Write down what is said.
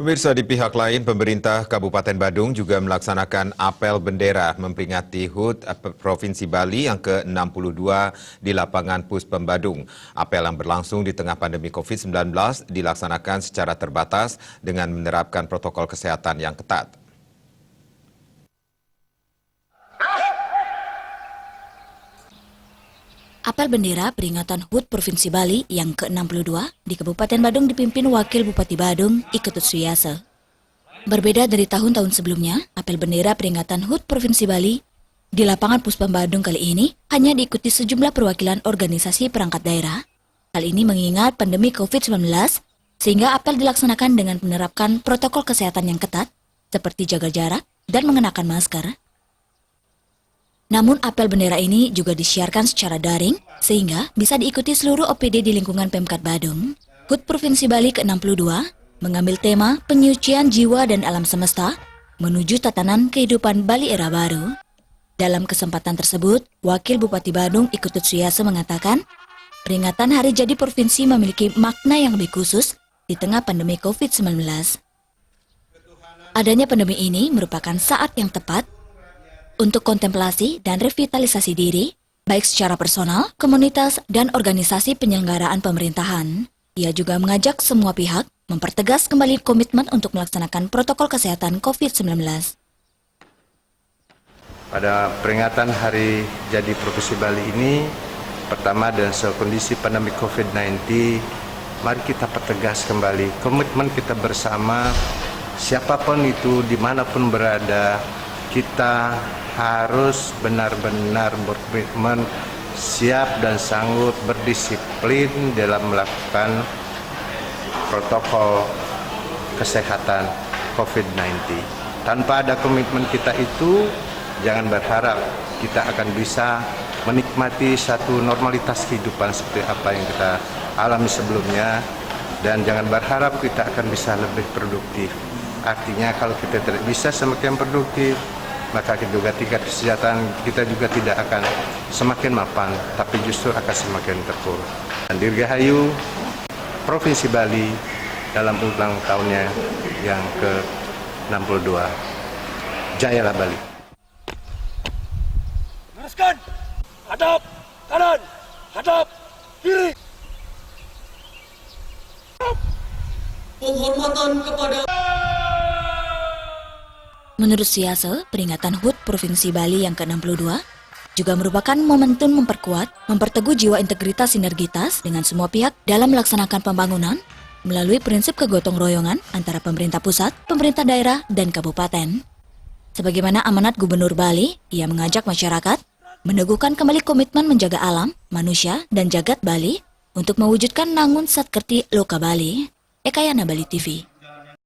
Pemirsa, di pihak lain, pemerintah Kabupaten Badung juga melaksanakan apel bendera memperingati HUT Provinsi Bali yang ke-62 di lapangan Puspem Badung. Apel yang berlangsung di tengah pandemi COVID-19 dilaksanakan secara terbatas dengan menerapkan protokol kesehatan yang ketat. Apel bendera peringatan HUT Provinsi Bali yang ke-62 di Kabupaten Badung dipimpin Wakil Bupati Badung, Iketut Suyase. Berbeda dari tahun-tahun sebelumnya, apel bendera peringatan HUT Provinsi Bali di lapangan Puspem Badung kali ini hanya diikuti sejumlah perwakilan organisasi perangkat daerah. Hal ini mengingat pandemi COVID-19, sehingga apel dilaksanakan dengan menerapkan protokol kesehatan yang ketat, seperti jaga jarak dan mengenakan masker. Namun apel bendera ini juga disiarkan secara daring sehingga bisa diikuti seluruh OPD di lingkungan Pemkad Badung. HUT Provinsi Bali ke-62 mengambil tema penyucian jiwa dan alam semesta menuju tatanan kehidupan Bali era baru. Dalam kesempatan tersebut, Wakil Bupati Badung Iketut Suyase mengatakan, peringatan Hari Jadi Provinsi memiliki makna yang lebih khusus di tengah pandemi COVID-19. Adanya pandemi ini merupakan saat yang tepat untuk kontemplasi dan revitalisasi diri, baik secara personal, komunitas, dan organisasi penyelenggaraan pemerintahan. Ia juga mengajak semua pihak mempertegas kembali komitmen untuk melaksanakan protokol kesehatan COVID-19. Pada peringatan Hari Jadi Provinsi Bali ini, pertama dengan kondisi pandemi COVID-19, mari kita pertegas kembali komitmen kita bersama, siapapun itu, dimanapun berada, kita harus benar-benar berkomitmen, siap dan sanggup berdisiplin dalam melakukan protokol kesehatan COVID-19. Tanpa ada komitmen kita itu, jangan berharap kita akan bisa menikmati satu normalitas kehidupan seperti apa yang kita alami sebelumnya, dan jangan berharap kita akan bisa lebih produktif. Artinya kalau kita tidak bisa semakin produktif, maka juga tingkat kesejahteraan kita juga tidak akan semakin mapan, tapi justru akan semakin terpuruk. Dan Dirgahayu Provinsi Bali dalam ulang tahunnya yang ke-62. Jayalah Bali. Teruskan, hadap kanan, hadap kiri. Penghormatan kepada Menurut Suyase, peringatan HUT Provinsi Bali yang ke-62 juga merupakan momentum memperteguh jiwa integritas sinergitas dengan semua pihak dalam melaksanakan pembangunan melalui prinsip kegotong royongan antara pemerintah pusat, pemerintah daerah, dan kabupaten. Sebagaimana amanat Gubernur Bali, ia mengajak masyarakat meneguhkan kembali komitmen menjaga alam, manusia, dan jagat Bali untuk mewujudkan Nangun Satkerti Loka Bali. Ekayana Bali TV.